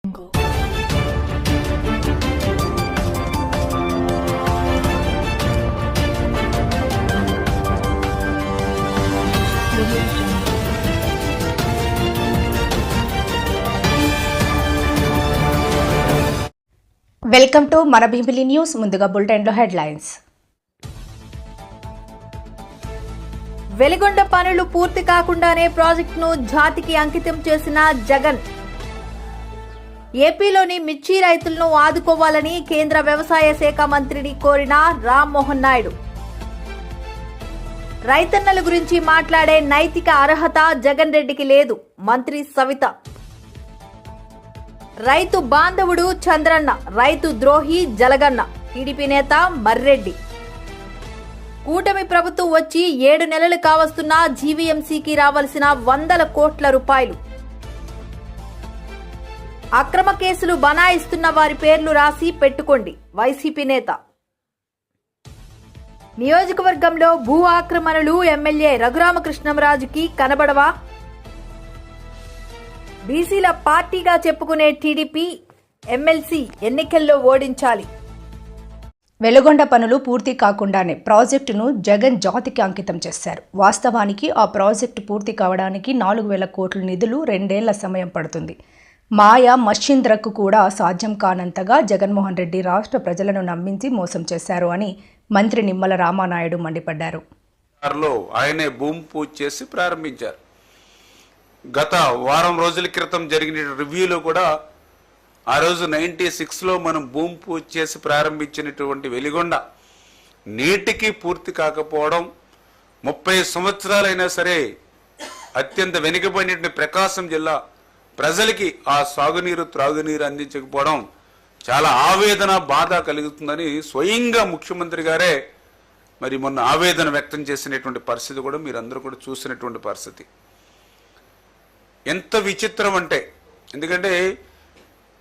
Welcome to మన Bheemili news. ముందుగా బులెటిన్లో హెడ్లైన్స్. వెలిగొండ పనులు పూర్తి కాకుండానే ప్రాజెక్టును జాతికి అంకితం చేసిన జగన్. ఏపీలోని మిర్చి రైతులను ఆదుకోవాలని కేంద్ర వ్యవసాయ శాఖ మంత్రిని కోరిన రామ్మోహన్ నాయుడు. రైతన్నల గురించి మాట్లాడే నైతిక అర్హత జగన్ రెడ్డికి లేదు, మంత్రి సవిత. రైతు బాంధవుడు చంద్రన్న, రైతు ద్రోహి జలగన్న, టీడీపీ నేత మర్రెడ్డి. కూటమి ప్రభుత్వం వచ్చి 7 నెలలు కావస్తున్నా జీవీఎంసీకి రావాల్సిన 100 కోట్ల రూపాయలు. అక్రమ కేసులు బనాయిస్తున్న వారి పేర్లు రాసి పెట్టుకోండి, వైసీపీ నేత. నియోజకవర్గంలో భూ ఆక్రమణలు ఎమ్మెల్యే రఘురామకృష్ణంరాజుకి కనబడవా? బీసీల పార్టీగా చెప్పుకునే టీడీపీ ఎమ్మెల్సీ ఎన్నికల్లో ఓడించాలి. వెలుగొండ పనులు పూర్తి కాకుండానే ప్రాజెక్టును జగన్ జాతికి అంకితం చేశారు. వాస్తవానికి ఆ ప్రాజెక్టు పూర్తి కావడానికి 4,000 కోట్ల నిధులు 2 ఏళ్ల సమయం పడుతుంది. మాయా మషీంద్రకు కూడా సాధ్యం కానంతగా జగన్మోహన్ రెడ్డి రాష్ట్ర ప్రజలను నమ్మించి మోసం చేశారు అని మంత్రి నిమ్మల రామానాయుడు మండిపడ్డారు. ఆయనే భూమి పూజ చేసి ప్రారంభించారు. గత వారం రోజుల క్రితం జరిగిన రివ్యూలో కూడా ఆ రోజు 96లో మనం భూమి పూజ చేసి ప్రారంభించినటువంటి వెలిగొండ నేటికి పూర్తి కాకపోవడం, 30 సంవత్సరాలైనా సరే అత్యంత వెనుకబడిన ప్రకాశం జిల్లా ప్రజలకి ఆ సాగునీరు త్రాగునీరు అందించకపోవడం చాలా ఆవేదన బాధ కలుగుతుందని స్వయంగా ముఖ్యమంత్రి గారే మరి మొన్న ఆవేదన వ్యక్తం చేసినటువంటి పరిస్థితి కూడా మీరందరూ కూడా చూసినటువంటి పరిస్థితి. ఎంత విచిత్రం అంటే, ఎందుకంటే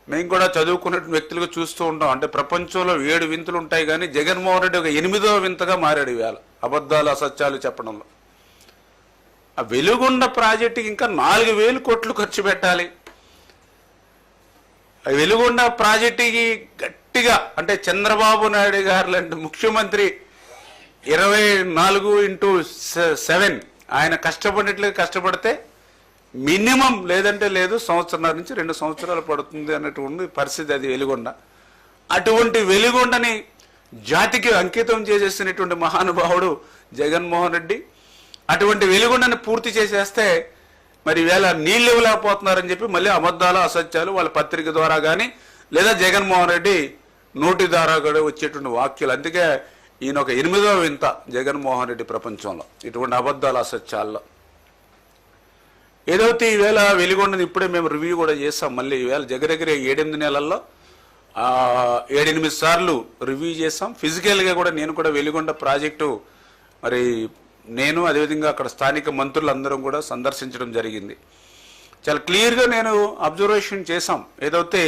మేము కూడా చదువుకున్నటువంటి వ్యక్తులుగా చూస్తూ ఉంటాం. అంటే ప్రపంచంలో 7 వింతలు ఉంటాయి, కానీ జగన్మోహన్ రెడ్డి ఒక 8వ వింతగా మారాడు ఇవాళ అబద్ధాలు అసత్యాలు చెప్పడంలో. ఆ వెలుగొండ ప్రాజెక్టుకి ఇంకా 4,000 కోట్లు ఖర్చు పెట్టాలి. ఆ వెలుగొండ ప్రాజెక్టుకి గట్టిగా అంటే చంద్రబాబు నాయుడు గారు లాంటి ముఖ్యమంత్రి 24x7 ఆయన కష్టపడినట్లుగా కష్టపడితే మినిమం లేదంటే లేదు 1.5 నుంచి 2 సంవత్సరాలు పడుతుంది అన్నటువంటి పరిస్థితి అది వెలుగొండ. అటువంటి వెలుగొండని జాతికి అంకితం చేసేసినటువంటి మహానుభావుడు జగన్మోహన్ రెడ్డి. అటువంటి వెలుగొండని పూర్తి చేసేస్తే మరి వేళ నీళ్ళు ఇవ్వలేకపోతున్నారని చెప్పి మళ్ళీ అబద్ధాలు అసత్యాలు వాళ్ళ పత్రిక ద్వారా కానీ లేదా జగన్మోహన్ రెడ్డి నోటి ద్వారా కూడా వచ్చేటువంటి వాక్యాలు. అందుకే ఈయన ఒక 8వ వింత జగన్మోహన్ రెడ్డి ప్రపంచంలో ఇటువంటి అబద్ధాలు అసత్యాల్లో. ఏదైతే ఈవేళ వెలుగొండని ఇప్పుడే మేము రివ్యూ కూడా చేస్తాం. మళ్ళీ ఈవేళ దగ్గర 7-8 నెలల్లో 7-8 సార్లు రివ్యూ చేస్తాం. ఫిజికల్గా కూడా నేను కూడా వెలుగొండ ప్రాజెక్టు మరి నేను అదేవిధంగా అక్కడ స్థానిక మంత్రులందరం కూడా సందర్శించడం జరిగింది. చాలా క్లియర్గా నేను అబ్జర్వేషన్ చేశాం. ఏదైతే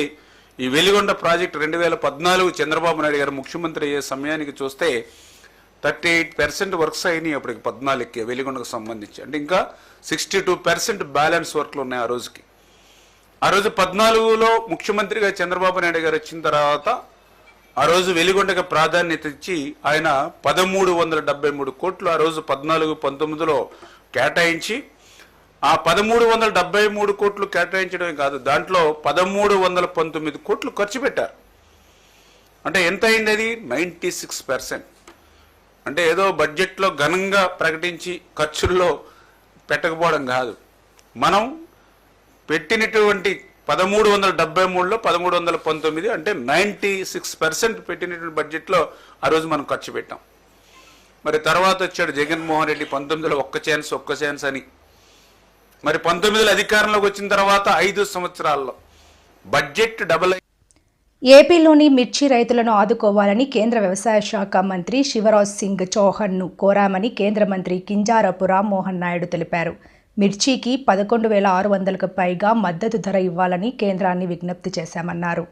ఈ వెలుగొండ ప్రాజెక్టు 2014 చంద్రబాబు నాయుడు గారు ముఖ్యమంత్రి అయ్యే సమయానికి చూస్తే 38% వర్క్స్ అయినాయి అప్పటికి 14కి వెలుగొండకు సంబంధించి. అంటే ఇంకా 62% బ్యాలెన్స్ వర్క్లు ఉన్నాయి ఆ రోజుకి. ఆ రోజు 14లో ముఖ్యమంత్రిగా చంద్రబాబు నాయుడు గారు వచ్చిన తర్వాత ఆ రోజు వెలుగొండకు ప్రాధాన్యత ఇచ్చి ఆయన 1,373 కోట్లు ఆ రోజు 14-19లో కేటాయించి ఆ 1,373 కోట్లు కేటాయించడమే కాదు, దాంట్లో 1,319 కోట్లు ఖర్చు పెట్టారు. అంటే ఎంత అయింది అది? 96%. అంటే ఏదో బడ్జెట్లో ఘనంగా ప్రకటించి ఖర్చుల్లో పెట్టకపోవడం కాదు. మనం పెట్టినటువంటి 1,373లో 1,319 అంటే 96% పెట్టినటువంటి బడ్జెట్లో ఆ రోజు మనం ఖర్చు పెట్టాం. మరి తర్వాత వచ్చాడు జగన్మోహన్ రెడ్డి 19లో ఒక్క ఛాన్స్ అని. మరి 19లో అధికారంలోకి వచ్చిన తర్వాత 5 సంవత్సరాల్లో బడ్జెట్ డబుల్. ఏపీలోని మిర్చి రైతులను ఆదుకోవాలని కేంద్ర వ్యవసాయ శాఖ మంత్రి శివరాజ్ సింగ్ చౌహాన్ను కోరామని కేంద్ర మంత్రి కింజారపు రామ్మోహన్ నాయుడు తెలిపారు. మిర్చికి 11,600కు పైగా మద్దతు ధర ఇవ్వాలని కేంద్రాన్ని విజ్ఞప్తి చేశామన్నారు.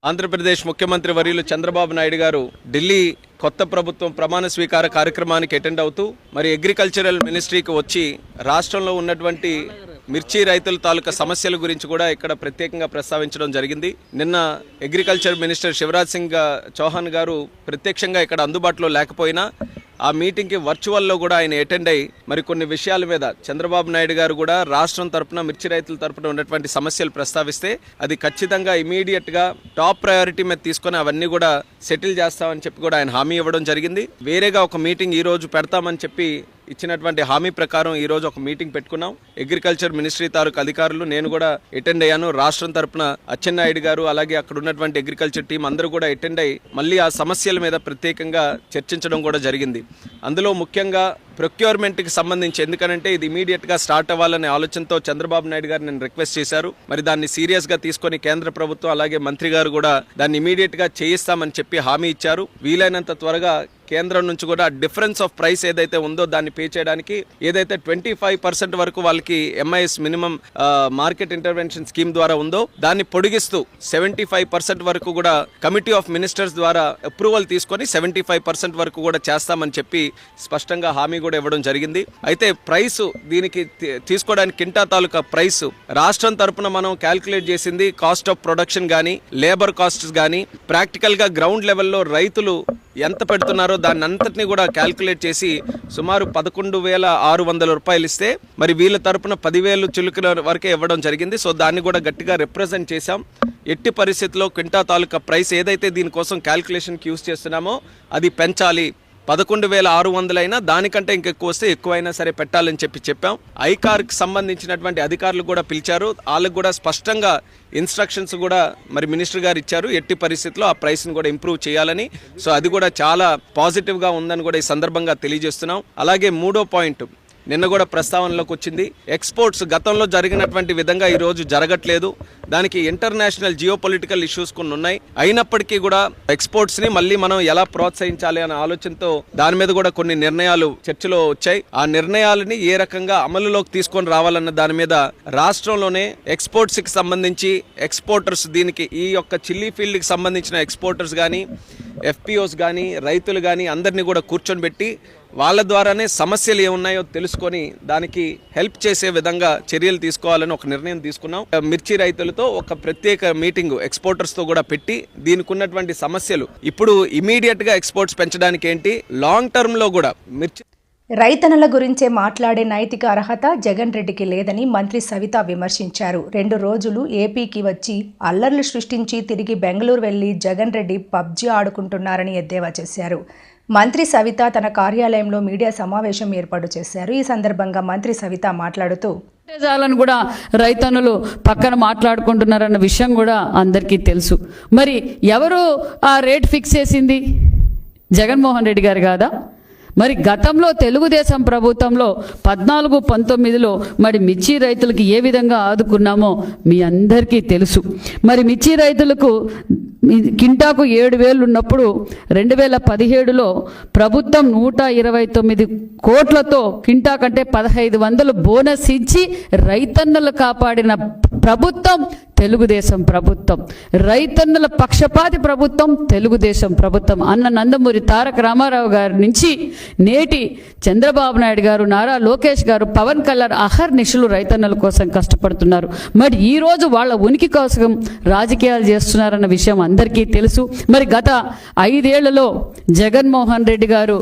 ఆంధ్రప్రదేశ్ ముఖ్యమంత్రి వర్యులు చంద్రబాబు నాయుడు గారు ఢిల్లీ కొత్త ప్రభుత్వం ప్రమాణ స్వీకార కార్యక్రమానికి అటెండ్ అవుతూ మరి అగ్రికల్చరల్ మినిస్ట్రీకి వచ్చి రాష్ట్రంలో ఉన్నటువంటి మిర్చి రైతుల తాలూకా సమస్యల గురించి కూడా ఇక్కడ ప్రత్యేకంగా ప్రస్తావించడం జరిగింది. నిన్న అగ్రికల్చర్ మినిస్టర్ శివరాజ్ సింగ్ చౌహాన్ గారు ప్రత్యక్షంగా ఇక్కడ అందుబాటులో లేకపోయినా ఆ మీటింగ్కి వర్చువల్లో కూడా ఆయన అటెండ్ అయ్యి మరి కొన్ని విషయాల మీద చంద్రబాబు నాయుడు గారు కూడా రాష్ట్రం తరపున మిర్చి రైతుల తరపున ఉన్నటువంటి సమస్యలు ప్రస్తావిస్తే అది ఖచ్చితంగా ఇమీడియట్గా టాప్ ప్రయారిటీ మీద తీసుకొని అవన్నీ కూడా సెటిల్ చేస్తామని చెప్పి కూడా ఆయన హామీ ఇవ్వడం జరిగింది. వేరేగా ఒక మీటింగ్ ఈ రోజు పెడతామని చెప్పి ఇచ్చినటువంటి హామీ ప్రకారం ఈ రోజు ఒక మీటింగ్ పెట్టుకున్నాం. అగ్రికల్చర్ మినిస్ట్రీ తాలూకు అధికారులు, నేను కూడా అటెండ్ అయ్యాను. రాష్ట్రం తరపున అచ్చెన్నాయుడు గారు అలాగే అక్కడ ఉన్నటువంటి అగ్రికల్చర్ టీం అందరూ కూడా అటెండ్ అయ్యి మళ్ళీ ఆ సమస్యల మీద ప్రత్యేకంగా చర్చించడం కూడా జరిగింది. అందులో ముఖ్యంగా ప్రొక్యూర్మెంట్కి సంబంధించి, ఎందుకనంటే ఇది ఇమీడియట్గా స్టార్ట్ అవ్వాలనే ఆలోచనతో చంద్రబాబు నాయుడు గారు నేను రిక్వెస్ట్ చేశారు. మరి దాన్ని సీరియస్గా తీసుకొని కేంద్ర ప్రభుత్వం అలాగే మంత్రి గారు కూడా దాన్ని ఇమీడియట్గా చేయిస్తామని చెప్పి హామీ ఇచ్చారు. వీలైనంత త్వరగా కేంద్రం నుంచి కూడా డిఫరెన్స్ ఆఫ్ ప్రైస్ ఏదైతే ఉందో దాన్ని పే చేయడానికి ఏదైతే 25% వరకు వాళ్ళకి MIS minimum market intervention scheme ద్వారా ఉందో దాన్ని పొడిగిస్తూ 75% వరకు కూడా కమిటీ ఆఫ్ మినిస్టర్స్ ద్వారా అప్రూవల్ తీసుకొని 75% వరకు కూడా చేస్తామని చెప్పి స్పష్టంగా హామీ కూడా ఇవ్వడం జరిగింది. అయితే ప్రైస్ దీనికి తీసుకోవడానికి కింటా తాలూకా ప్రైస్ రాష్ట్రం తరపున మనం క్యాల్కులేట్ చేసింది కాస్ట్ ఆఫ్ ప్రొడక్షన్ కానీ లేబర్ కాస్ట్స్ కానీ ప్రాక్టికల్గా గ్రౌండ్ లెవెల్లో రైతులు ఎంత పెడుతున్నారో దాన్ని అంతటినీ కూడా క్యాల్కులేట్ చేసి సుమారు 11,600 రూపాయలు ఇస్తే మరి వీళ్ళ తరపున 10,000 చిలుకల వరకే ఇవ్వడం జరిగింది. సో దాన్ని కూడా గట్టిగా రిప్రజెంట్ చేశాం. ఎట్టి పరిస్థితుల్లో క్వింటా తాలూకా ప్రైస్ ఏదైతే దీనికోసం క్యాల్కులేషన్కి యూజ్ చేస్తున్నామో అది పెంచాలి. 11,600 అయినా దానికంటే ఇంకెక్కువ వస్తే ఎక్కువైనా సరే పెట్టాలని చెప్పాం. ఐకార్కి సంబంధించినటువంటి అధికారులు కూడా పిలిచారు. వాళ్ళకు కూడా స్పష్టంగా ఇన్స్ట్రక్షన్స్ కూడా మరి మినిస్టర్ గారు ఇచ్చారు. ఎట్టి పరిస్థితుల్లో ఆ ప్రైస్ని కూడా ఇంప్రూవ్ చేయాలని. సో అది కూడా చాలా పాజిటివ్గా ఉందని కూడా ఈ సందర్భంగా తెలియజేస్తున్నాం. అలాగే మూడో పాయింట్ నిన్న కూడా ప్రస్తావనలోకి వచ్చింది. ఎక్స్పోర్ట్స్ గతంలో జరిగినటువంటి విధంగా ఈరోజు జరగట్లేదు. దానికి ఇంటర్నేషనల్ జియోపొలిటికల్ ఇష్యూస్ కొన్ని ఉన్నాయి. అయినప్పటికీ కూడా ఎక్స్పోర్ట్స్ని మళ్ళీ మనం ఎలా ప్రోత్సహించాలి అనే ఆలోచనతో దాని మీద కూడా కొన్ని నిర్ణయాలు చర్చలో వచ్చాయి. ఆ నిర్ణయాలని ఏ రకంగా అమలులోకి తీసుకొని రావాలన్న దాని మీద రాష్ట్రంలోనే ఎక్స్పోర్ట్స్కి సంబంధించి ఎక్స్పోర్టర్స్, దీనికి ఈ యొక్క చిల్లీ ఫీల్డ్కి సంబంధించిన ఎక్స్పోర్టర్స్ కానీ ఎఫ్పిఓస్ కానీ రైతులు కానీ అందరినీ కూడా కూర్చొని పెట్టి వాళ్ళ ద్వారానే సమస్యలు ఏమున్నాయో తెలుసుకొని దానికి హెల్ప్ చేసే విధంగా చర్యలు తీసుకోవాలని ఒక నిర్ణయం తీసుకున్నాం. మిర్చి రైతులతో ఒక ప్రత్యేక మీటింగ్ ఎక్స్పోర్టర్స్తో కూడా పెట్టి దీనికి ఉన్నటువంటి సమస్యలు ఇప్పుడు ఇమీడియట్గా ఎక్స్పోర్ట్స్ పెంచడానికి ఏంటి, లాంగ్ టర్మ్లో కూడా మిర్చి రైతన్నల గురించే మాట్లాడే నైతిక అర్హత జగన్ రెడ్డికి లేదని మంత్రి సవిత విమర్శించారు. 2 రోజులు ఏపీకి వచ్చి అల్లర్లు సృష్టించి తిరిగి బెంగళూరు వెళ్లి జగన్ రెడ్డి పబ్జీ ఆడుకుంటున్నారని ఎద్దేవా చేశారు. మంత్రి సవిత తన కార్యాలయంలో మీడియా సమావేశం ఏర్పాటు చేశారు. ఈ సందర్భంగా మంత్రి సవిత మాట్లాడుతూ జాలను కూడా రైతన్నులు పక్కన మాట్లాడుకుంటున్నారన్న విషయం కూడా అందరికీ తెలుసు. మరి ఎవరు ఆ రేట్ ఫిక్స్ చేసింది? జగన్మోహన్ రెడ్డి గారు కాదా? మరి గతంలో తెలుగుదేశం ప్రభుత్వంలో 14-19లో మరి మిర్చి రైతులకు ఏ విధంగా ఆదుకున్నామో మీ అందరికీ తెలుసు. మరి మిర్చి రైతులకు కింటాకు 7,000 ఉన్నప్పుడు 2017లో ప్రభుత్వం 129 కోట్లతో కింటా కంటే 1,500 బోనస్ ఇచ్చి రైతన్నలు కాపాడిన ప్రభుత్వం తెలుగుదేశం ప్రభుత్వం. రైతన్నల పక్షపాతి ప్రభుత్వం తెలుగుదేశం ప్రభుత్వం. అన్న నందమూరి తారక రామారావు గారి నుంచి నేటి చంద్రబాబు నాయుడు గారు, నారా లోకేష్ గారు, పవన్ కళ్యాణ్ అహర్నిశలు రైతన్నల కోసం కష్టపడుతున్నారు. మరి ఈరోజు వాళ్ళ ఉనికి కోసం రాజకీయాలు చేస్తున్నారన్న విషయం అందరికీ తెలుసు. మరి గత 5 ఏళ్లలో జగన్మోహన్ రెడ్డి గారు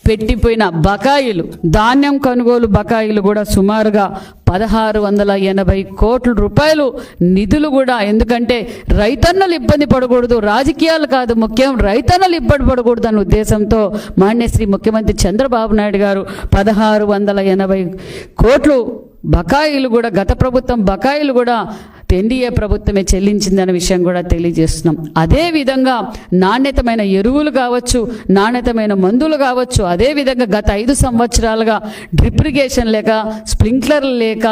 పెట్టిపోయిన బకాయిలు, ధాన్యం కొనుగోలు బకాయిలు కూడా సుమారుగా 1,680 కోట్ల రూపాయలు నిధులు కూడా. ఎందుకంటే రైతన్నలు ఇబ్బంది పడకూడదు, రాజకీయాలు కాదు ముఖ్యం, రైతన్నలు ఇబ్బంది పడకూడదు అన్న ఉద్దేశంతో మాన్యశ్రీ ముఖ్యమంత్రి చంద్రబాబు నాయుడు గారు 1,680 కోట్లు బకాయిలు కూడా, గత ప్రభుత్వం బకాయిలు కూడా ఎన్డీఏ ప్రభుత్వమే చెల్లించిందనే విషయం కూడా తెలియజేస్తున్నాం. అదేవిధంగా నాణ్యతమైన ఎరువులు కావచ్చు, నాణ్యతమైన మందులు కావచ్చు, అదేవిధంగా గత 5 సంవత్సరాలుగా డ్రిప్ ఇరిగేషన్ లేక, స్ప్రింక్లర్లు లేక,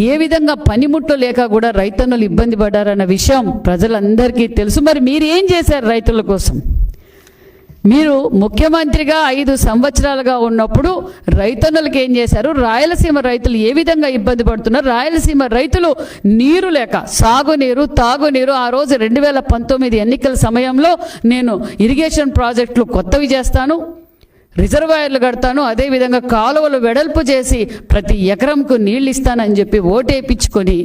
ఏ విధంగా పనిముట్లు లేక కూడా రైతన్నులు ఇబ్బంది పడ్డారన్న విషయం ప్రజలందరికీ తెలుసు. మరి మీరు ఏం చేశారు రైతుల కోసం? మీరు ముఖ్యమంత్రిగా 5 సంవత్సరాలుగా ఉన్నప్పుడు రైతన్నులకు ఏం చేశారు? రాయలసీమ రైతులు ఏ విధంగా ఇబ్బంది పడుతున్నారు? రాయలసీమ రైతులు నీరు లేక, సాగునీరు, తాగునీరు, ఆ రోజు 2019 ఎన్నికల సమయంలో నేను ఇరిగేషన్ ప్రాజెక్టులు కొత్తవి చేస్తాను, రిజర్వాయర్లు కడతాను, అదేవిధంగా కాలువలు వెడల్పు చేసి ప్రతి ఎకరంకు నీళ్ళు ఇస్తానని చెప్పి ఓటేపించుకొని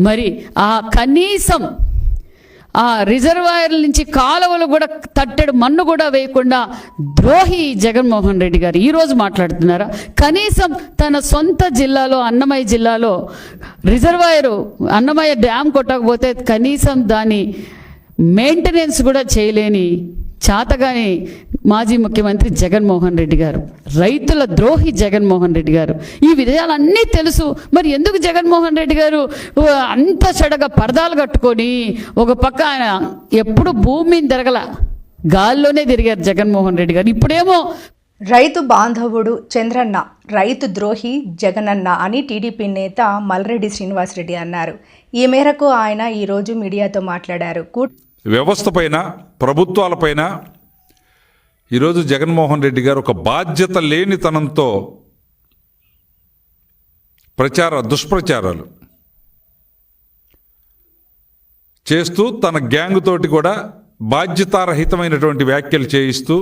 మరి ఆ కనీసం ఆ రిజర్వాయర్ల నుంచి కాలువలు కూడా తట్టెడు మన్ను కూడా వేయకుండా ద్రోహి జగన్మోహన్ రెడ్డి గారు ఈరోజు మాట్లాడుతున్నారా? కనీసం తన సొంత జిల్లాలో అన్నమయ్య జిల్లాలో రిజర్వాయరు అన్నమయ్య డ్యామ్ కొట్టకపోతే కనీసం దాని మెయింటెనెన్స్ కూడా చేయలేని చాతగాని మాజీ ముఖ్యమంత్రి జగన్మోహన్ రెడ్డి గారు, రైతుల ద్రోహి జగన్మోహన్ రెడ్డి గారు. ఈ విషయాలన్నీ తెలుసు. మరి ఎందుకు జగన్మోహన్ రెడ్డి గారు అంత చెడగా పరదాలు కట్టుకొని ఒక పక్క ఆయన ఎప్పుడు భూమి మీద తిరగల, గాల్లోనే తిరిగారు జగన్మోహన్ రెడ్డి గారు. ఇప్పుడేమో రైతు బాంధవుడు చంద్రన్న, రైతు ద్రోహి జగనన్న అని టీడీపీ నేత మల్రెడ్డి శ్రీనివాసరెడ్డి అన్నారు. ఈ మేరకు ఆయన ఈరోజు మీడియాతో మాట్లాడారు. వ్యవస్థ పైన, ప్రభుత్వాలపైన ఈరోజు జగన్మోహన్ రెడ్డి గారు ఒక బాధ్యత లేనితనంతో దుష్ప్రచారాలు చేస్తూ తన గ్యాంగ్ తోటి కూడా బాధ్యతారహితమైనటువంటి వ్యాఖ్యలు చేయిస్తూ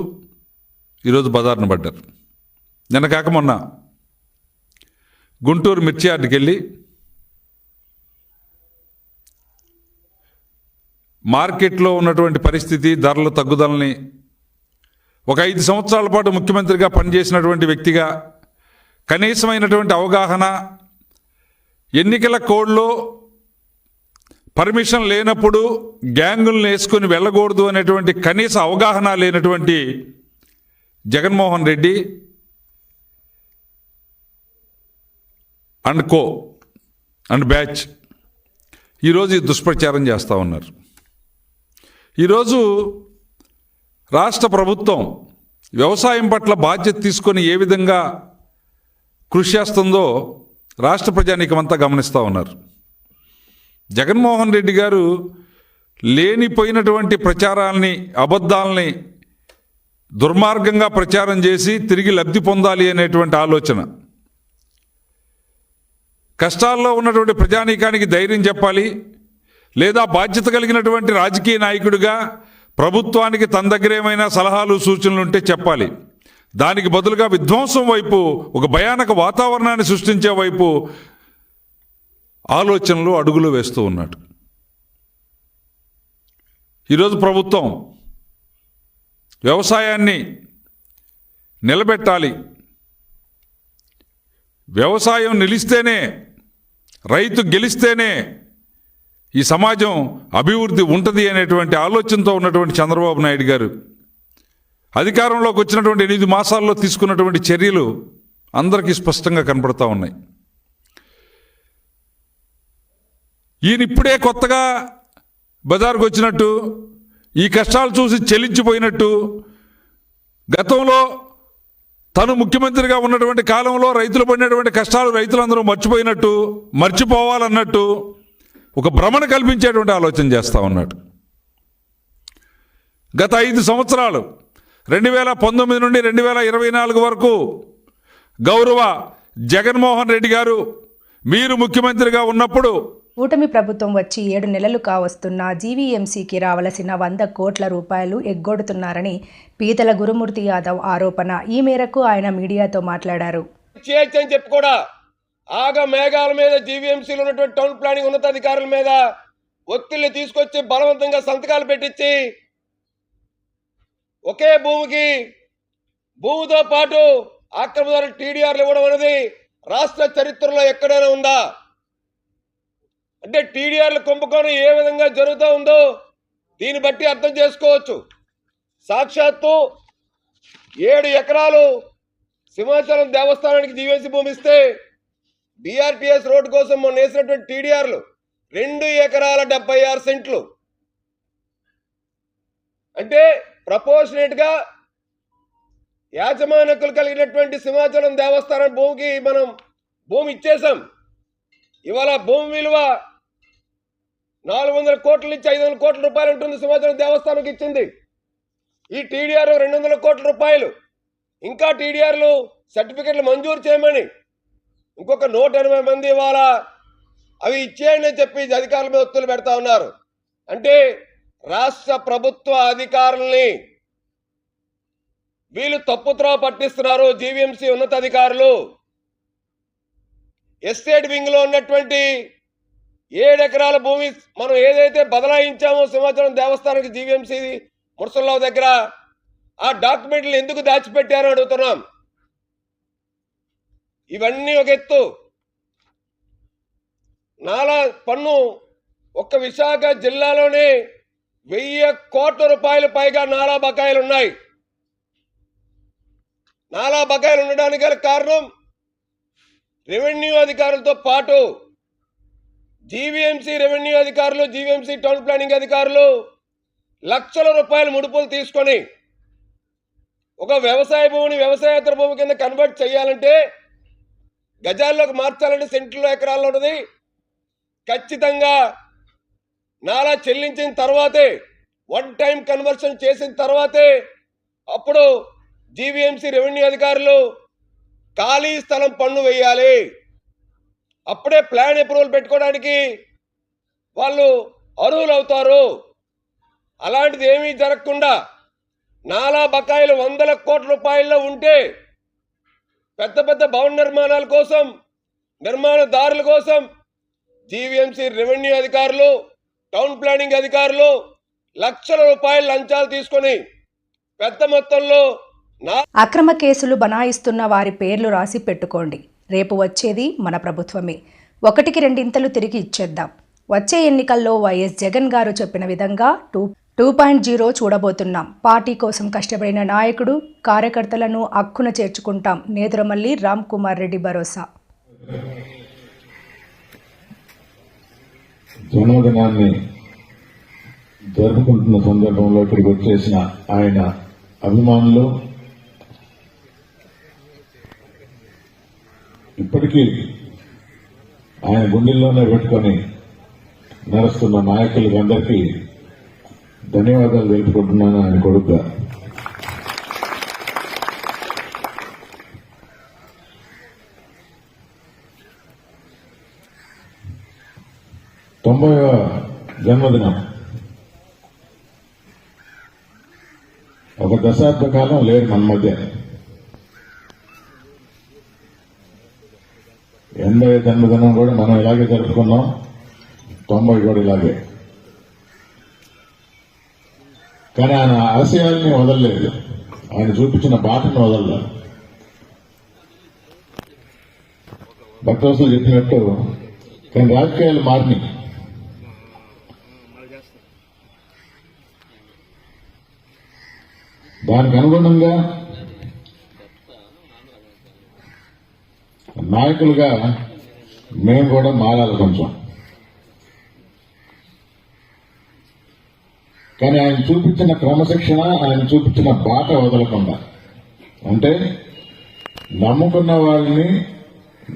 ఈరోజు బజార్ను పడ్డారు. నిన్న కాక మొన్న గుంటూరు మిర్చి యార్డుకి వెళ్ళి మార్కెట్లో ఉన్నటువంటి పరిస్థితి, ధరల తగ్గుదలని ఒక 5 సంవత్సరాల పాటు ముఖ్యమంత్రిగా పనిచేసినటువంటి వ్యక్తిగా కనీసమైనటువంటి అవగాహన, ఎన్నికల కోడ్లో పర్మిషన్ లేనప్పుడు గ్యాంగులను వేసుకొని వెళ్ళకూడదు అనేటువంటి కనీస అవగాహన లేనటువంటి Jaganmohan Reddy and co and batch ఈరోజు ఈ దుష్ప్రచారం చేస్తూ ఉన్నారు. ఈరోజు రాష్ట్ర ప్రభుత్వం వ్యవసాయం పట్ల బాధ్యత తీసుకొని ఏ విధంగా కృషి చేస్తుందో రాష్ట్ర ప్రజానీకమంతా గమనిస్తూ ఉన్నారు. జగన్మోహన్ రెడ్డి గారు లేనిపోయినటువంటి ప్రచారాల్ని, అబద్ధాలని దుర్మార్గంగా ప్రచారం చేసి తిరిగి లబ్ధి పొందాలి అనేటువంటి ఆలోచన, కష్టాల్లో ఉన్నటువంటి ప్రజానీకానికి ధైర్యం చెప్పాలి, లేదా బాధ్యత కలిగినటువంటి రాజకీయ నాయకుడిగా ప్రభుత్వానికి తన దగ్గర ఏమైనా సలహాలు సూచనలు ఉంటే చెప్పాలి. దానికి బదులుగా విధ్వంసం వైపు, ఒక భయానక వాతావరణాన్ని సృష్టించే వైపు ఆలోచనలు, అడుగులు వేస్తూ ఉన్నాడు. ఈరోజు ప్రభుత్వం వ్యవసాయాన్ని నిలబెట్టాలి, వ్యవసాయం నిలిస్తేనే, రైతు గెలిస్తేనే ఈ సమాజం అభివృద్ధి ఉంటుంది అనేటువంటి ఆలోచనతో ఉన్నటువంటి చంద్రబాబు నాయుడు గారు అధికారంలోకి వచ్చినటువంటి 8 మాసాల్లో తీసుకున్నటువంటి చర్యలు అందరికీ స్పష్టంగా కనపడతా ఉన్నాయి. ఈయన ఇప్పుడే కొత్తగా బజారుకు వచ్చినట్టు, ఈ కష్టాలు చూసి చెల్లించిపోయినట్టు, గతంలో తను ముఖ్యమంత్రిగా ఉన్నటువంటి కాలంలో రైతులు పడినటువంటి కష్టాలు రైతులందరూ మర్చిపోవాలన్నట్టు ఒక భ్రమణ కల్పించేటువంటి ఆలోచన చేస్తూ ఉన్నాడు. గత 5 సంవత్సరాలు 2019 నుండి 2024 వరకు గౌరవ జగన్మోహన్ రెడ్డి గారు మీరు ముఖ్యమంత్రిగా ఉన్నప్పుడు కూటమి ప్రభుత్వం వచ్చి 7 నెలలు కావస్తున్నా జీవీఎంసీకి రావలసిన 100 కోట్ల రూపాయలు ఎగ్గొడుతున్నారని పీతల గురుమూర్తి యాదవ్ ఆరోపణ. ఈ మేరకు ఆయన మీడియాతో మాట్లాడారు. చెప్పి కూడా ఆగ మేఘాల మీద జీవీఎంసీలో ఉన్నటువంటి టౌన్ ప్లానింగ్ ఉన్నతాధికారుల మీద ఒత్తిళ్లు తీసుకొచ్చి బలవంతంగా సంతకాలు పెట్టించి ఒకే భూమితో పాటు ఆక్రమణ టీడీఆర్లు ఇవ్వడం అనేది రాష్ట్ర చరిత్రలో ఎక్కడైనా ఉందా? అంటే టీడీఆర్ల కుంభకోణం ఏ విధంగా జరుగుతూ ఉందో దీన్ని బట్టి అర్థం చేసుకోవచ్చు. సాక్షాత్తు 7 ఎకరాలు సింహాచలం దేవస్థానానికి జీవీఎంసీ భూమి ఇస్తే బీఆర్టీఎస్ రోడ్డు కోసం మొన్న వేసినటువంటి టీడీఆర్లు 2 ఎకరాల 76 సెంట్లు. అంటే ప్రపోర్షనేట్ గా యాజమాన్య హక్కులు కలిగినటువంటి సింహాచలం దేవస్థానం భూమికి మనం భూమి ఇచ్చేసాం. ఇవాళ భూమి విలువ 400 కోట్ల నుంచి 500 కోట్ల రూపాయలు ఉంటుంది. సింహాచలం దేవస్థానంకి ఇచ్చింది. ఈ టీడీఆర్ 200 కోట్ల రూపాయలు. ఇంకా టీడీఆర్లు సర్టిఫికెట్లు మంజూరు చేయమని ఇంకొక 180 మంది ఇవాళ అవి ఇచ్చేయండి అని చెప్పి అధికారుల మీద ఒత్తిళ్లు పెడతా ఉన్నారు. అంటే రాష్ట్ర ప్రభుత్వ అధికారుల్ని వీళ్ళు తప్పుత్రవ పట్టిస్తున్నారు. జీవీఎంసీ ఉన్నతాధికారులు ఎస్టేట్ వింగ్ లో ఉన్నటువంటి 7 ఎకరాల భూమి మనం ఏదైతే బదలాయించామో సింహాచలం దేవస్థానానికి జీవీఎంసీ మురసల్లావు దగ్గర, ఆ డాక్యుమెంట్లు ఎందుకు దాచిపెట్టారో అడుగుతున్నాం. ఇవన్నీ ఒక ఎత్తు. నాలా పన్ను ఒక్క విశాఖ జిల్లాలోనే 1000 కోట్ల రూపాయలు పైగా నాలా బకాయిలు ఉన్నాయి. నాలా బకాయిలు ఉండడానికి గల కారణం రెవెన్యూ అధికారులతో పాటు జీవీఎంసీ రెవెన్యూ అధికారులు, జీవీఎంసీ టౌన్ ప్లానింగ్ అధికారులు లక్షల రూపాయల ముడుపులు తీసుకొని ఒక వ్యవసాయ భూమిని వ్యవసాయేతర భూమి కింద కన్వర్ట్ చేయాలంటే, గజాల్లోకి మార్చాలంటే సెంట్లలో ఎకరాల్లో ఉన్నది. ఖచ్చితంగా నాలా చెల్లించిన తర్వాతే, 1 టైం కన్వర్షన్ చేసిన తర్వాతే అప్పుడు జీవీఎంసీ రెవెన్యూ అధికారులు ఖాళీ స్థలం పన్ను వేయాలి. అప్పుడే ప్లాన్ అప్రూవల్ పెట్టుకోవడానికి వాళ్ళు అర్హులు అవుతారు. అలాంటిది ఏమీ జరగకుండా నాలా బకాయిలు 100 కోట్ల రూపాయల్లో ఉంటే పెద్ద పెద్ద భవన నిర్మాణాల కోసం, నిర్మాణదారుల కోసం జీవీఎంసీ రెవెన్యూ అధికారులు, టౌన్ ప్లానింగ్ అధికారులు లక్షల రూపాయల లంచాలు తీసుకొని పెద్ద మొత్తంలో అక్రమ కేసులు బనాయిస్తున్న వారి పేర్లు రాసి పెట్టుకోండి. రేపు వచ్చేది మన ప్రభుత్వమే. 1కి 2 తిరిగి ఇచ్చేద్దాం. వచ్చే ఎన్నికల్లో వైఎస్ జగన్ గారు చెప్పిన విధంగా 2.0 చూడబోతున్నాం. పార్టీ కోసం కష్టపడిన నాయకుడు, కార్యకర్తలను అక్కున చేర్చుకుంటాం. నేదురమల్లి రామ్ కుమార్ రెడ్డి భరోసా. జన్మదినాన్ని జరుపుకుంటున్న సందర్భంలో ఇక్కడికి వచ్చేసిన ఆయన అభిమానులు, ఇప్పటికీ ఆయన గుండెల్లోనే పెట్టుకొని నడుస్తున్న నాయకులకి అందరికీ ధన్యవాదాలు తెలుపుకుంటున్నాను. ఆయన కొడుకుగా తొంభైవ జన్మదినం ఒక దశాబ్ద కాలం లేరు మన మధ్య. 80వ జన్మదినం కూడా మనం ఇలాగే జరుపుకున్నాం, 90 కూడా ఇలాగే. కానీ ఆయన ఆశయాల్ని వదలలేదు, ఆయన చూపించిన బాటను వదలలేదు. భక్తవత్సలు చెప్పినట్టు కానీ రాజకీయాలు మారినాయి. దానికి అనుగుణంగా నాయకులుగా మేము కూడా మారాలి కొంచెం. కానీ ఆయన చూపించిన క్రమశిక్షణ, ఆయన చూపించిన బాట వదలకుండా, అంటే నమ్ముకున్న వారిని,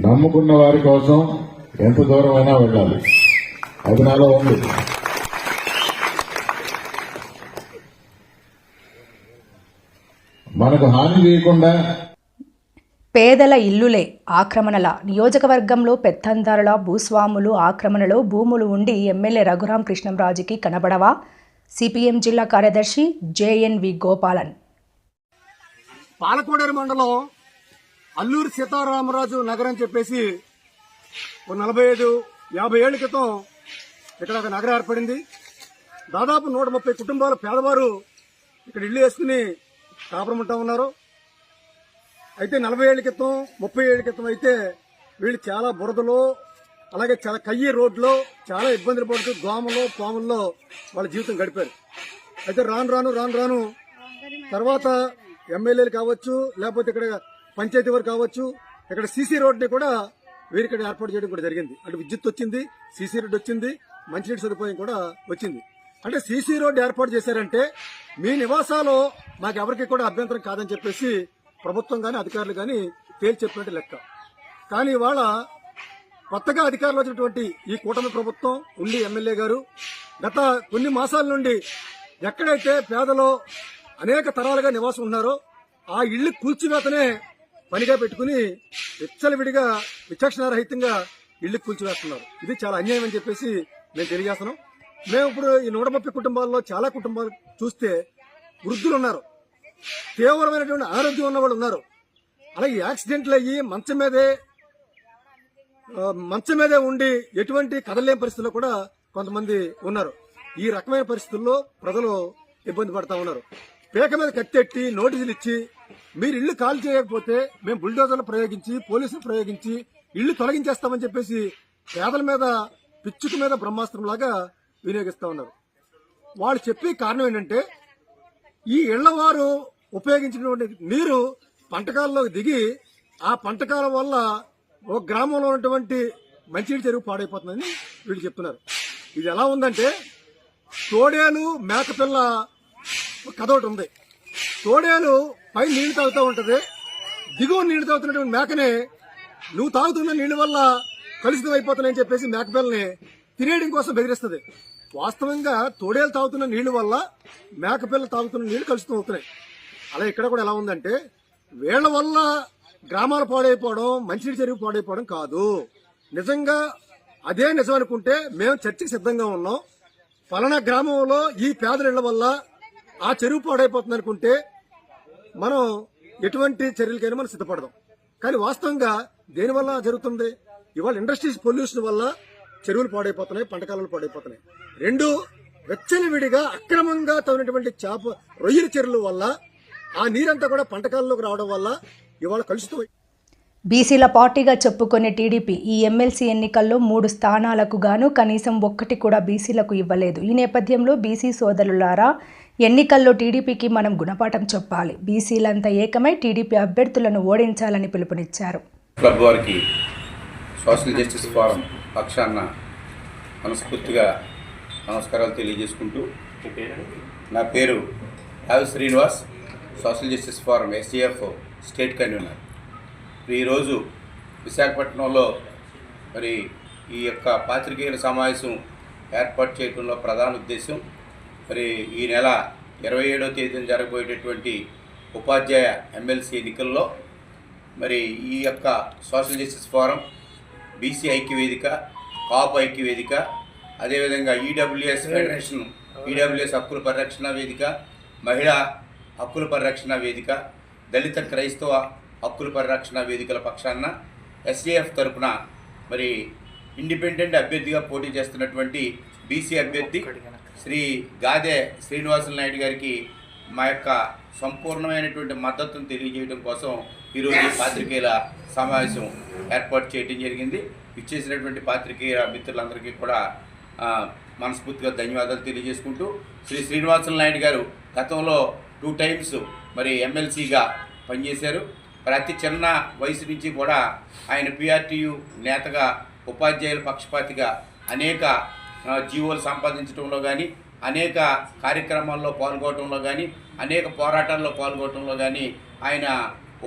నమ్ముకున్న వారి కోసం ఎంత దూరమైనా వెళ్ళాలి. అది నాలో ఉంది. మనకు హాని చేయకుండా. పేదల ఇల్లులే ఆక్రమణల. నియోజకవర్గంలో పెత్తందారుల, భూస్వాములు ఆక్రమణలో భూములు ఉండి ఎమ్మెల్యే రఘురాం కృష్ణంరాజుకి కనబడవా? సిపిఎం జిల్లా కార్యదర్శి జేఎన్వి గోపాలన్. పాలకోడేరు మండలం అల్లూరి సీతారామరాజు నగరం చెప్పేసి 45-50 ఏళ్ల క్రితం ఇక్కడ ఒక నగరం ఏర్పడింది. దాదాపు 130 కుటుంబాల పేదవారు ఇక్కడ ఇళ్లు వేసుకుని కాపురం ఉంటా ఉన్నారు. అయితే 40 ఏళ్ల క్రితం, 30 ఏళ్ల క్రితం అయితే వీళ్ళు చాలా బురదలో, అలాగే చాలా కయ్యి రోడ్లో చాలా ఇబ్బందులు పడుతూ దోమలో, పాముల్లో వాళ్ళ జీవితం గడిపారు. అయితే రాను రాను తర్వాత ఎమ్మెల్యేలు కావచ్చు, లేకపోతే ఇక్కడ పంచాయతీ వారు కావచ్చు, ఇక్కడ సీసీ రోడ్ని కూడా వీరు ఇక్కడ ఏర్పాటు చేయడం కూడా జరిగింది. అంటే విద్యుత్ వచ్చింది, సీసీ రోడ్ వచ్చింది, మంచినీటి సదుపాయం కూడా వచ్చింది. అంటే సీసీ రోడ్డు ఏర్పాటు చేశారంటే మీ నివాసాలు మాకెవరికి కూడా అభ్యంతరం కాదని చెప్పేసి ప్రభుత్వం కానీ అధికారులు కానీ తేల్చి చెప్పినట్టు లెక్క. కానీ ఇవాళ కొత్తగా అధికారులు వచ్చినటువంటి ఈ కూటమి ప్రభుత్వం ఉండి ఎమ్మెల్యే గారు గత కొన్ని మాసాల నుండి ఎక్కడైతే పేదలో అనేక తరాలుగా నివాసం ఉన్నారో ఆ ఇళ్లు కూల్చివేతనే పనిగా పెట్టుకుని విచ్చలవిడిగా విచక్షణారహితంగా ఇళ్లు కూల్చివేస్తున్నారు. ఇది చాలా అన్యాయం అని చెప్పేసి మేము తెలియజేస్తున్నాం. మేము ఇప్పుడు ఈ 130 కుటుంబాల్లో చాలా కుటుంబాలు చూస్తే వృద్ధులు ఉన్నారు, తీవ్రమైనటువంటి ఆరోగ్యం ఉన్న వాళ్ళు ఉన్నారు. అలాగే యాక్సిడెంట్లు అయ్యి మంచం మీదే ఉండి ఎటువంటి కదలేని పరిస్థితుల్లో కూడా కొంతమంది ఉన్నారు. ఈ రకమైన పరిస్థితుల్లో ప్రజలు ఇబ్బంది పడతా ఉన్నారు. పేక మీద కత్తెట్టి నోటీసులు ఇచ్చి మీరు ఇళ్లు ఖాళీ చేయకపోతే మేము బుల్డోజర్లు ప్రయోగించి పోలీసులు ప్రయోగించి ఇళ్లు తొలగించేస్తామని చెప్పేసి పేదల మీద పిచ్చుకు మీద బ్రహ్మాస్త్రం లాగా వినియోగిస్తా ఉన్నారు. వాళ్ళు చెప్పే కారణం ఏంటంటే ఈ ఇళ్లవారు ఉపయోగించినటువంటి నీరు పంటకాలంలోకి దిగి ఆ పంటకాలం వల్ల ఒక గ్రామంలో ఉన్నటువంటి మంచినీటి చెరువు పాడైపోతుందని వీళ్ళు చెప్తున్నారు. ఇది ఎలా ఉందంటే తోడేలు మేకపిల్ల కథ ఒకటి ఉంది. తోడేలు పై నీళ్లు తాగుతూ ఉంటది, దిగువ నీళ్లు తాగుతున్నటువంటి మేకనే నువ్వు తాగుతున్న నీళ్ల వల్ల కలుషితం అయిపోతున్నాయని చెప్పేసి మేకపిల్లని తినేయడం కోసం బెదిరిస్తుంది. వాస్తవంగా తోడేలు తాగుతున్న నీళ్ల వల్ల మేకపిల్ల తాగుతున్న నీళ్లు కలుషితం అవుతున్నాయి. అలా ఇక్కడ కూడా ఎలా ఉందంటే వీళ్ల వల్ల గ్రామాలు పాడైపోవడం, మంచినీటి చెరువు పాడైపోవడం కాదు. నిజంగా అదే నిజం అనుకుంటే మేము చర్చకి సిద్ధంగా ఉన్నాం. పలానా గ్రామంలో ఈ పేదల వల్ల ఆ చెరువు పాడైపోతుంది అనుకుంటే మనం ఎటువంటి చర్యలకైనా మనం సిద్ధపడదాం. కానీ వాస్తవంగా దేనివల్ల జరుగుతుంది? ఇవాళ ఇండస్ట్రీస్ పొల్యూషన్ వల్ల చెరువులు పాడైపోతున్నాయి, పంటకాలాలు పాడైపోతున్నాయి. రెండు, వెచ్చనివిడిగా అక్రమంగా తవ్వినటువంటి రొయ్యల చెరువుల వల్ల ఆ నీరంతా కూడా పంటకాలంలోకి రావడం వల్ల ఇవాళ కలుషితం. బీసీల పార్టీగా చెప్పుకునే టీడీపీ ఈ ఎమ్మెల్సీ ఎన్నికల్లో 3 స్థానాలకు గాను కనీసం ఒక్కటి కూడా బీసీలకు ఇవ్వలేదు. ఈ నేపథ్యంలో బీసీ సోదరులారా, ఎన్నికల్లో టీడీపీకి మనం గుణపాఠం చెప్పాలి. బీసీలంతా ఏకమై టీడీపీ అభ్యర్థులను ఓడించాలని పిలుపునిచ్చారు. క్లబ్ వారికి సోషల్ జస్టిస్ ఫోరం పక్షాన మనస్ఫూర్తిగా నమస్కారాలు తెలియజేసుకుంటూ, నా పేరు Yavi Srinivas, social justice forum SDF state convener. ఈరోజు విశాఖపట్నంలో మరి ఈ యొక్క పాత్రికేయుల సమావేశం ఏర్పాటు చేయడంలో ప్రధాన ఉద్దేశం మరి ఈ నెల 27వ తేదీన జరగబోయేటటువంటి ఉపాధ్యాయ ఎమ్మెల్సీ ఎన్నికల్లో మరి ఈ యొక్క సోషల్ జస్టిస్ ఫోరం, బీసీ ఐక్యవేదిక, కాపు ఐక్యవేదిక, అదేవిధంగా ఈడబ్ల్యూఎస్ ఫెడరేషన్, ఈడబ్ల్యూఎస్ హక్కుల పరిరక్షణ వేదిక, మహిళా హక్కుల పరిరక్షణ వేదిక, దళిత క్రైస్తవ హక్కుల పరిరక్షణ వేదికల పక్షాన ఎస్డిఎఫ్ తరపున మరి ఇండిపెండెంట్ అభ్యర్థిగా పోటీ చేస్తున్నటువంటి బీసీ అభ్యర్థి శ్రీ గాదే శ్రీనివాసులు నాయుడు గారికి మా యొక్క సంపూర్ణమైనటువంటి మద్దతును తెలియజేయడం కోసం ఈరోజు పాత్రికేయుల సమావేశం ఏర్పాటు చేయడం జరిగింది. ఇచ్చేసినటువంటి పాత్రికేయ మిత్రులందరికీ కూడా మనస్ఫూర్తిగా ధన్యవాదాలు తెలియజేసుకుంటూ, శ్రీ శ్రీనివాసులు నాయుడు గారు గతంలో 2 times మరి ఎమ్మెల్సీగా పనిచేశారు. ప్రతి చిన్న వయసు నుంచి కూడా ఆయన పిఆర్టీయు నేతగా, ఉపాధ్యాయుల పక్షపాతిగా అనేక జీవోలు సంపాదించడంలో కానీ, అనేక కార్యక్రమాల్లో పాల్గొనడంలో కానీ, అనేక పోరాటాల్లో పాల్గొనడంలో కానీ ఆయన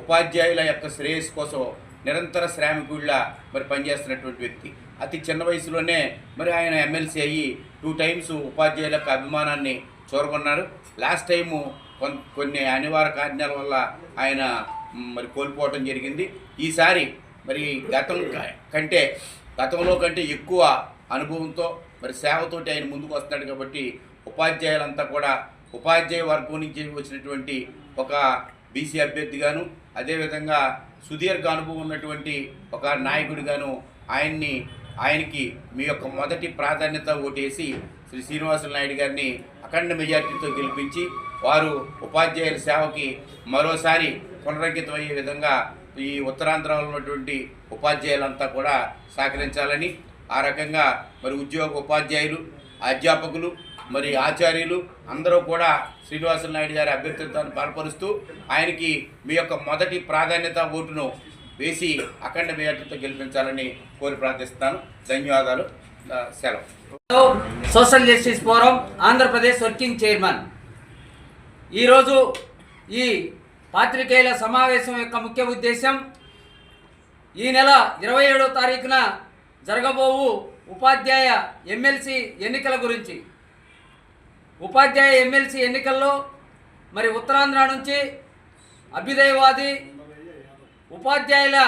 ఉపాధ్యాయుల యొక్క శ్రేయస్సు కోసం నిరంతర శ్రామికుళ్ళ మరి పనిచేస్తున్నటువంటి వ్యక్తి. అతి చిన్న వయసులోనే మరి ఆయన ఎమ్మెల్సీ అయ్యి 2 times ఉపాధ్యాయుల యొక్క అభిమానాన్ని చూరగొన్నారు. లాస్ట్ టైము కొన్ని అనివార్య కారణాల వల్ల ఆయన మరి కోల్పోవడం జరిగింది. ఈసారి మరి గతంలో కంటే ఎక్కువ అనుభవంతో మరి సేవతోటి ఆయన ముందుకు వస్తున్నాడు. కాబట్టి ఉపాధ్యాయులంతా కూడా ఉపాధ్యాయ వర్గం నుంచి వచ్చినటువంటి ఒక బీసీ అభ్యర్థిగాను, అదేవిధంగా సుదీర్ఘ అనుభవం ఉన్నటువంటి ఒక నాయకుడిగాను ఆయనకి మీ యొక్క మొదటి ప్రాధాన్యత ఓటేసి శ్రీ శ్రీనివాసులు నాయుడు గారిని అఖండ మెజార్టీతో గెలిపించి వారు ఉపాధ్యాయుల సేవకి మరోసారి పునరంకితం అయ్యే విధంగా ఈ ఉత్తరాంధ్రలో ఉన్నటువంటి ఉపాధ్యాయులంతా కూడా సహకరించాలని, ఆ రకంగా మరి ఉపాధ్యాయులు, అధ్యాపకులు, మరి ఆచార్యులు అందరూ కూడా శ్రీనివాసులు నాయుడు గారి అభ్యర్థిత్వాన్ని బలపరుస్తూ ఆయనకి మీ యొక్క మొదటి ప్రాధాన్యత ఓటును వేసి అఖండ మెజార్టీతో గెలిపించాలని కోరి ప్రార్థిస్తున్నాను. ధన్యవాదాలు. సెలవు. Social justice forum Andhra Pradesh working chairman. ఈరోజు ఈ పాత్రికేయుల సమావేశం యొక్క ముఖ్య ఉద్దేశం ఈ నెల 27వ తారీఖున జరగబోవు ఉపాధ్యాయ ఎమ్మెల్సీ ఎన్నికల గురించి. ఉపాధ్యాయ ఎమ్మెల్సీ ఎన్నికల్లో మరి ఉత్తరాంధ్ర నుంచి అభ్యుదయవాది ఉపాధ్యాయుల